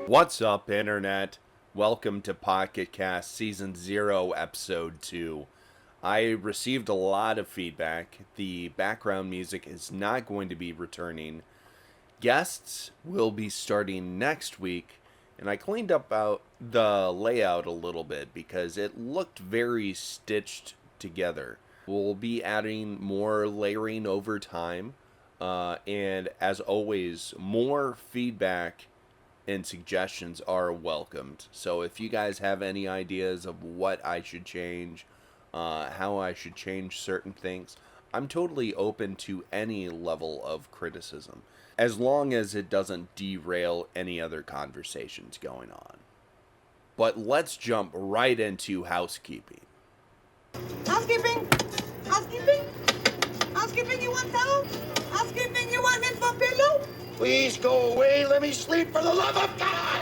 What's up, Internet? Welcome to PocketCast Season 0, Episode 2. I received a lot of feedback. The background music is not going to be returning. Guests will be starting next week, and I cleaned up the layout a little bit because it looked very stitched together. We'll be adding more layering over time, and as always, more feedback and suggestions are welcomed. So if you guys have any ideas of what I should change, how I should change certain things, I'm totally open to any level of criticism, as long as it doesn't derail any other conversations going on. But let's jump right into housekeeping. Housekeeping? Housekeeping? Housekeeping, you want towel? Housekeeping, you want info pillow? Please go away. Let me sleep for the love of God.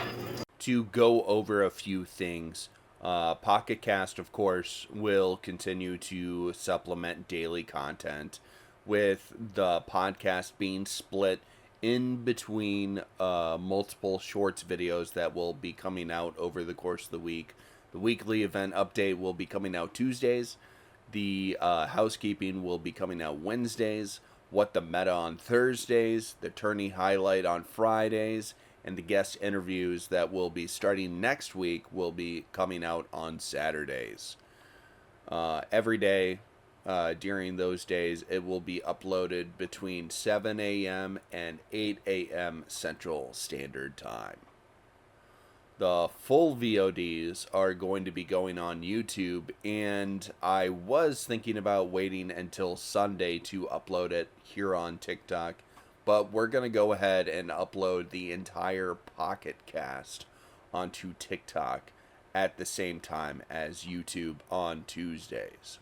To go over a few things, PocketCast, of course, will continue to supplement daily content, with the podcast being split in between multiple shorts videos that will be coming out over the course of the week. The weekly event update will be coming out Tuesdays. The housekeeping will be coming out Wednesdays. What the Meta on Thursdays. The Tourney Highlite on Fridays. And the guest interviews that will be starting next week will be coming out on Saturdays. Every day during those days, it will be uploaded between 7 a.m. and 8 a.m. Central Standard Time. The full VODs are going to be going on YouTube, and I was thinking about waiting until Sunday to upload it here on TikTok, but we're going to go ahead and upload the entire PocketCast onto TikTok at the same time as YouTube on Tuesdays.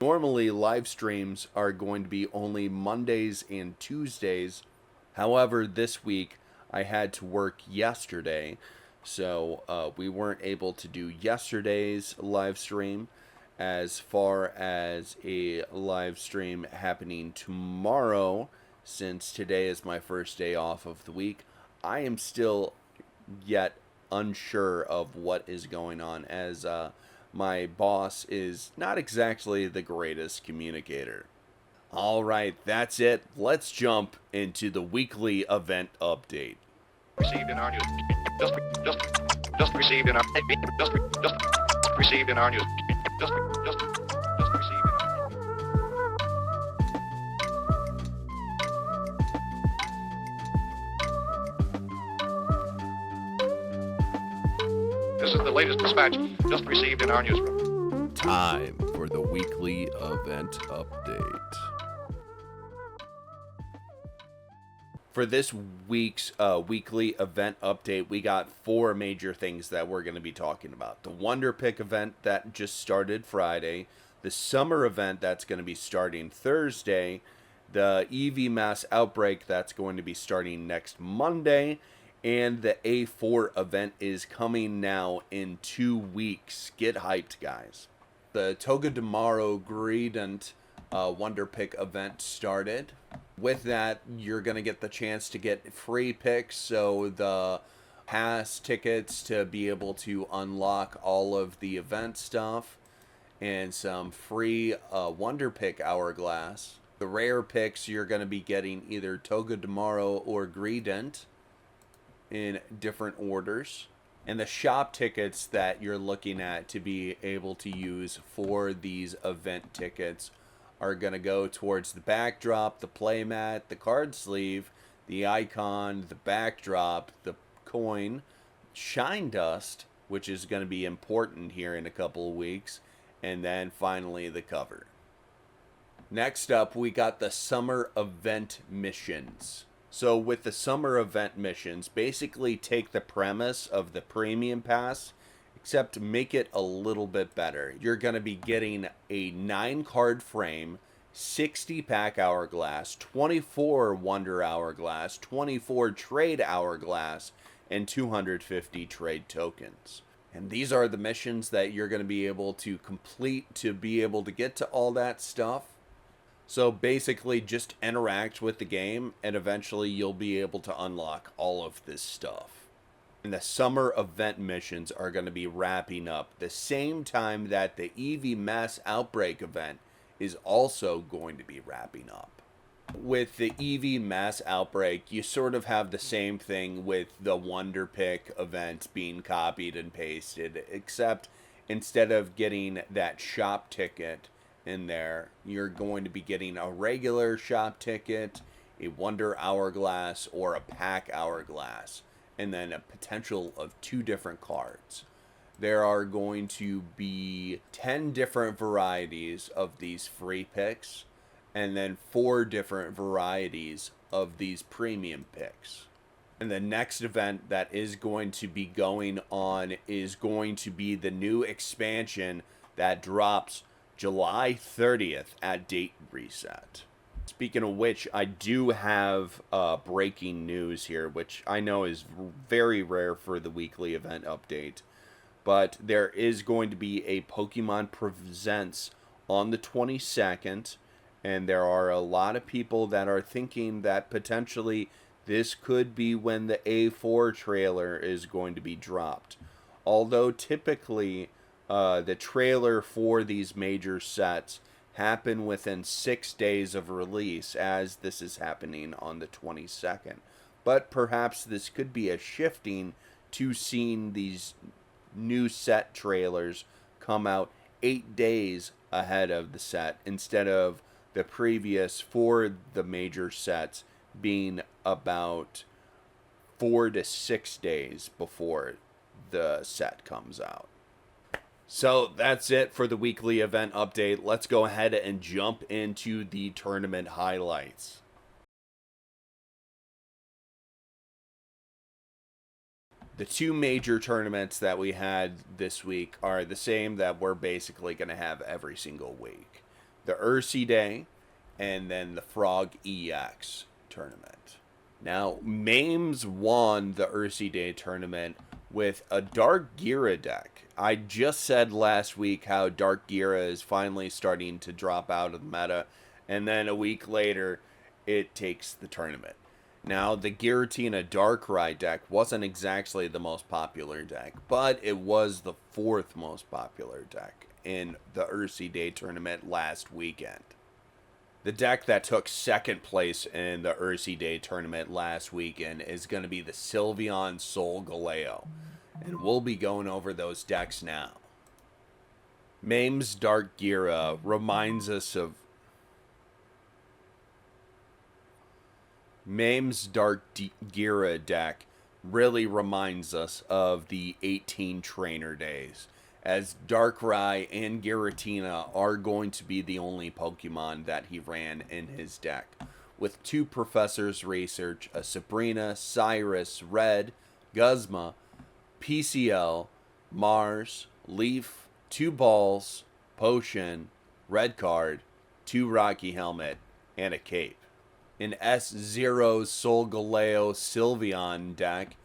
Normally, live streams are going to be only Mondays and Tuesdays. However, this week I had to work yesterday, so we weren't able to do yesterday's live stream. As far as a live stream happening tomorrow, since today is my first day off of the week, I am still yet unsure of what is going on, as my boss is not exactly the greatest communicator. Alright, that's it. Let's jump into the weekly event update. Received in our news. Just received in our just received in our news. Just received in our news. This is the latest dispatch just received in our newsroom. Time for the weekly event update. For this week's weekly event update, we got 4 major things that we're going to be talking about. The Wonder Pick event that just started Friday, the summer event that's going to be starting Thursday, the EV Mass Outbreak that's going to be starting next Monday, and the A4 event is coming now in 2 weeks. Get hyped, guys. The Togedemaru Gradient Wonder Pick event started. With that, you're going to get the chance to get free picks, so the pass tickets to be able to unlock all of the event stuff, and some free Wonder Pick Hourglass. The rare picks, you're going to be getting either Togedemaru or Gradient in different orders. And the shop tickets that you're looking at to be able to use for these event tickets are going to go towards the backdrop, the playmat, the card sleeve, the icon, the backdrop, the coin, shine dust, which is going to be important here in a couple of weeks, and then finally the cover. Next up, we got the summer event missions. So with the summer event missions, basically take the premise of the premium pass, except make it a little bit better. You're going to be getting a 9-card frame, 60-pack Hourglass, 24 Wonder Hourglass, 24 Trade Hourglass, and 250 Trade Tokens. And these are the missions that you're going to be able to complete to be able to get to all that stuff. So basically just interact with the game, and eventually you'll be able to unlock all of this stuff. And the summer event missions are going to be wrapping up the same time that the EV Mass Outbreak event is also going to be wrapping up. With the EV Mass Outbreak, you sort of have the same thing with the Wonder Pick event being copied and pasted, except instead of getting that shop ticket in there, you're going to be getting a regular shop ticket, a Wonder Hourglass, or a Pack Hourglass, and then a potential of 2 different cards. There are going to be 10 different varieties of these free picks, and then 4 different varieties of these premium picks. And the next event that is going to be going on is going to be the new expansion that drops July 30th at date reset. Speaking of which, I do have breaking news here, which I know is very rare for the weekly event update. But there is going to be a Pokemon Presents on the 22nd, and there are a lot of people that are thinking that potentially this could be when the A4 trailer is going to be dropped. Although typically the trailer for these major sets happen within 6 days of release, as this is happening on the 22nd. But perhaps this could be a shifting to seeing these new set trailers come out 8 days ahead of the set, instead of the previous for the major sets being about 4 to 6 days before the set comes out. So that's it for the weekly event update. Let's go ahead and jump into the tournament highlights. The 2 major tournaments that we had this week are the same that we're basically going to have every single week. The Ursi Day and then the Frog EX tournament. Now, Mames won the Ursi Day tournament with a Dark Gira deck. I just said last week how Dark Gira is finally starting to drop out of the meta, and then a week later, it takes the tournament. Now, the Giratina Darkrai deck wasn't exactly the most popular deck, but it was the 4th most popular deck in the Ursi Day tournament last weekend. The deck that took 2nd place in the Ursi Day tournament last weekend is going to be the Sylveon Solgaleo, and we'll be going over those decks now. Mame's Dark Gira reminds us of Mame's Dark Gira deck really reminds us of the 18 trainer days, as Darkrai and Giratina are going to be the only Pokemon that he ran in his deck, with 2 Professor's Research, a Sabrina, Cyrus, Red, Guzma, PCL, Mars, Leaf, 2 Balls, Potion, Red Card, 2 Rocky Helmet, and a Cape. In S00e02 Solgaleo Sylveon deck,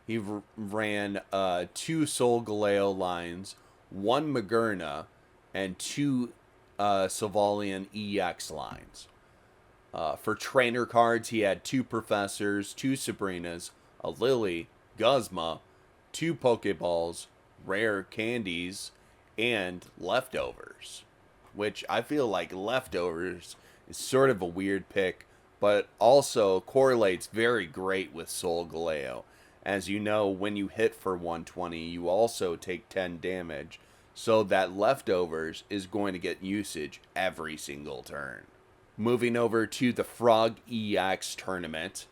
he ran 2 Solgaleo lines, 1 Magerna, and 2 Sylveon EX lines. For trainer cards, he had 2 Professors, 2 Sabrinas, a Lily, Guzma, 2 Pokeballs, rare candies, and leftovers. Which I feel like leftovers is sort of a weird pick, but also correlates very great with Solgaleo. As you know, when you hit for 120, you also take 10 damage, so that leftovers is going to get usage every single turn. Moving over to the Frog EX tournament,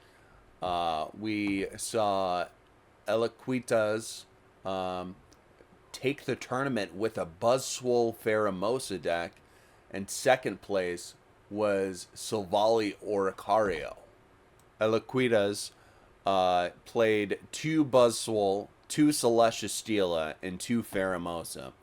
we saw Eliquitas take the tournament with a Buzzswole Pheromosa deck, and 2nd place was Silvally Oricario. Eliquitas played 2 Buzzswole, 2 Celestia, and 2 Pheromosa.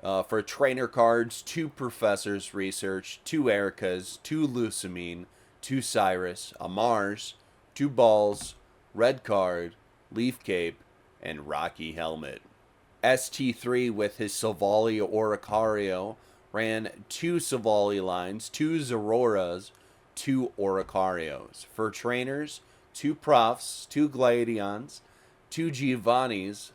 For trainer cards, 2 Professor's Research, 2 Ericas, 2 Lucamine, 2 Cyrus, a Mars, 2 Balls, Red Card, Leaf Cape, and Rocky Helmet. ST3 with his Silvally Oricario ran 2 Silvally lines, 2 Zororas, 2 Oricarios. For trainers, 2 Profs, 2 Gladions, 2 Giovannis,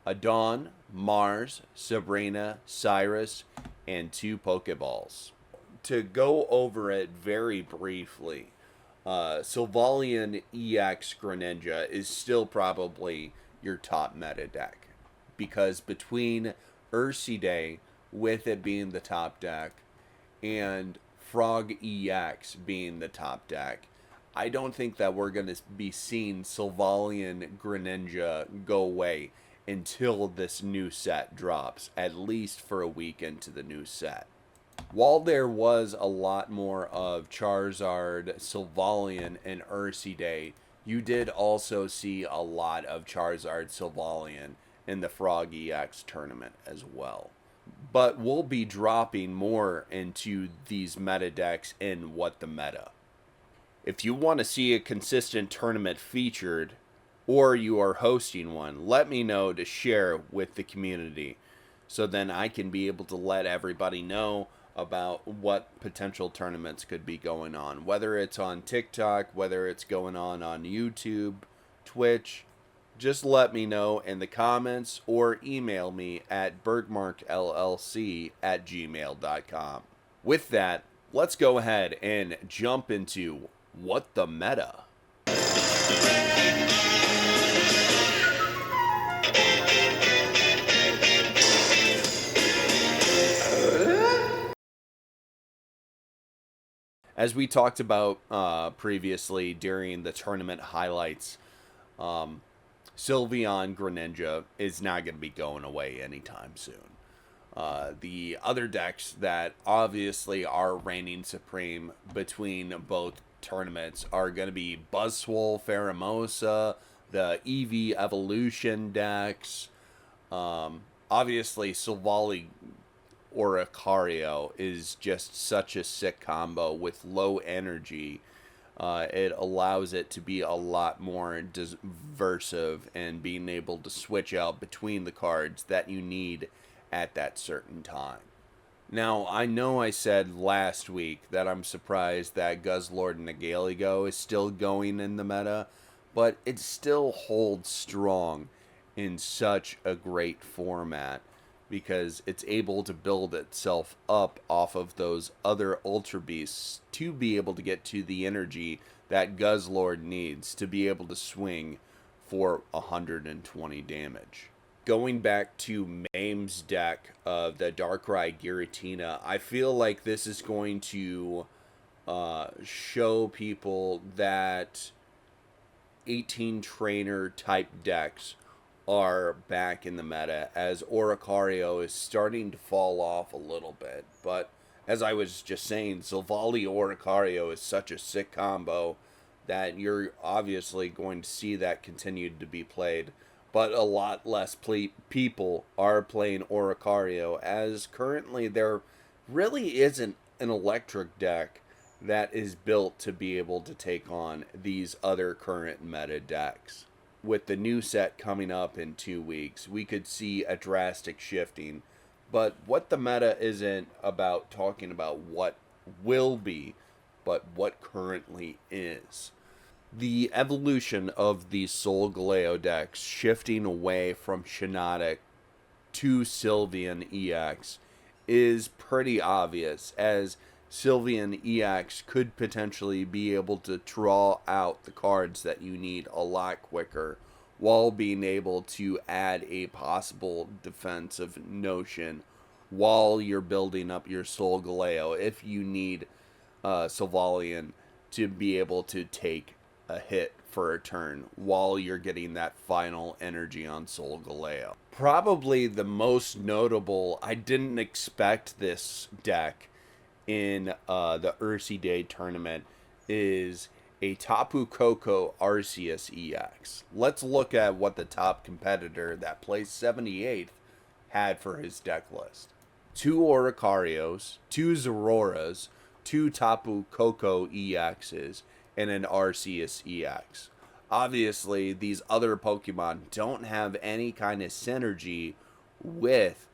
a Dawn, Mars, Sabrina, Cyrus, and 2 Pokeballs. To go over it very briefly, Sylvalian EX Greninja is still probably your top meta deck. Because between Ursidae, with it being the top deck, and Frog EX being the top deck, I don't think that we're going to be seeing Sylvalian Greninja go away until this new set drops, at least for a week into the new set. While there was a lot more of Charizard, Sylvalian, and Ursidae, you did also see a lot of Charizard, Sylvalian in the Frog EX tournament as well. But we'll be dropping more into these meta decks in What the Meta. If you want to see a consistent tournament featured, or you are hosting one, let me know to share with the community, so then I can be able to let everybody know about what potential tournaments could be going on, whether it's on TikTok, whether it's going on YouTube, Twitch. Just let me know in the comments or email me at bergmarkllc@gmail.com. With that, let's go ahead and jump into What the Meta. As we talked about previously during the tournament highlights, Sylveon Greninja is not going to be going away anytime soon. The other decks that obviously are reigning supreme between both tournaments are going to be Buzzwole, Pheromosa, the EV Evolution decks. Obviously, Silvally Oricario is just such a sick combo with low energy. It allows it to be a lot more diversive and being able to switch out between the cards that you need at that certain time. Now, I know I said last week that I'm surprised that Guzzlord Nagaligo is still going in the meta, but it still holds strong in such a great format, because it's able to build itself up off of those other Ultra Beasts to be able to get to the energy that Guzzlord needs to be able to swing for 120 damage. Going back to Mame's deck of the Darkrai Giratina, I feel like this is going to show people that 18 trainer type decks are back in the meta, as Oricario is starting to fall off a little bit. But as I was just saying, Silvally Oricario is such a sick combo that you're obviously going to see that continued to be played. But a lot less people are playing Oricario, as currently there really isn't an electric deck that is built to be able to take on these other current meta decks. With the new set coming up in 2 weeks, we could see a drastic shifting. But What the Meta isn't about talking about what will be, but what currently is. The evolution of the Solgaleo decks shifting away from Shiinotic to Sylveon EX is pretty obvious, as Sylveon EX could potentially be able to draw out the cards that you need a lot quicker, while being able to add a possible defensive notion while you're building up your Solgaleo, if you need Sylvalian to be able to take a hit for a turn while you're getting that final energy on Solgaleo. Probably the most notable, I didn't expect this deck in the Ursidae tournament, is a Tapu Koko Arceus EX. Let's look at what the top competitor that placed 78th had for his deck list. 2 Oricarios, 2 Zororas, 2 Tapu Koko EXs, and an Arceus EX. Obviously, these other Pokemon don't have any kind of synergy with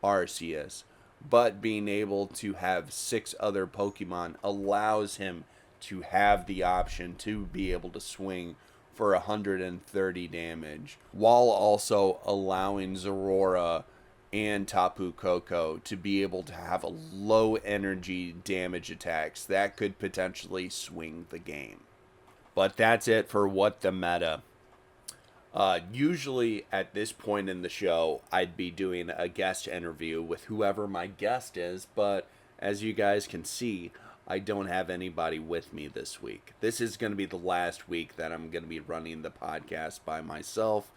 Arceus, but being able to have 6 other Pokemon allows him to have the option to be able to swing for 130 damage, while also allowing Zorora and Tapu Koko to be able to have a low energy damage attacks that could potentially swing the game. But that's it for what the meta. Usually at this point in the show, I'd be doing a guest interview with whoever my guest is, but as you guys can see, I don't have anybody with me this week. This is going to be the last week that I'm going to be running the podcast by myself,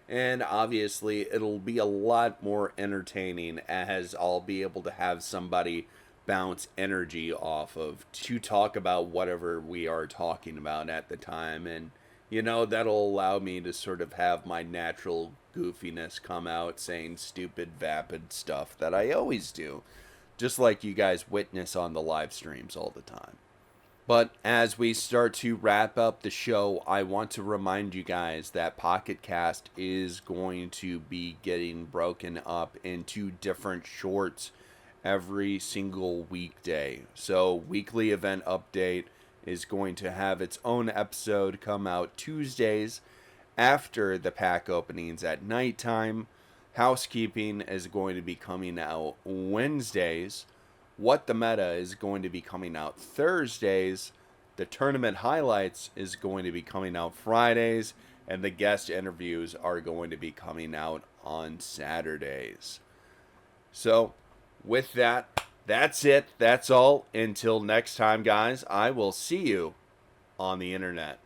and obviously it'll be a lot more entertaining as I'll be able to have somebody bounce energy off of to talk about whatever we are talking about at the time, and that'll allow me to sort of have my natural goofiness come out, saying stupid, vapid stuff that I always do, just like you guys witness on the live streams all the time. But as we start to wrap up the show, I want to remind you guys that PocketCast is going to be getting broken up into different shorts every single weekday. So, weekly event update is going to have its own episode come out Tuesdays after the pack openings at nighttime. Housekeeping is going to be coming out Wednesdays. What the Meta is going to be coming out Thursdays. The Tournament Highlights is going to be coming out Fridays. And the guest interviews are going to be coming out on Saturdays. So, with that, that's it. That's all. Until next time, guys, I will see you on the internet.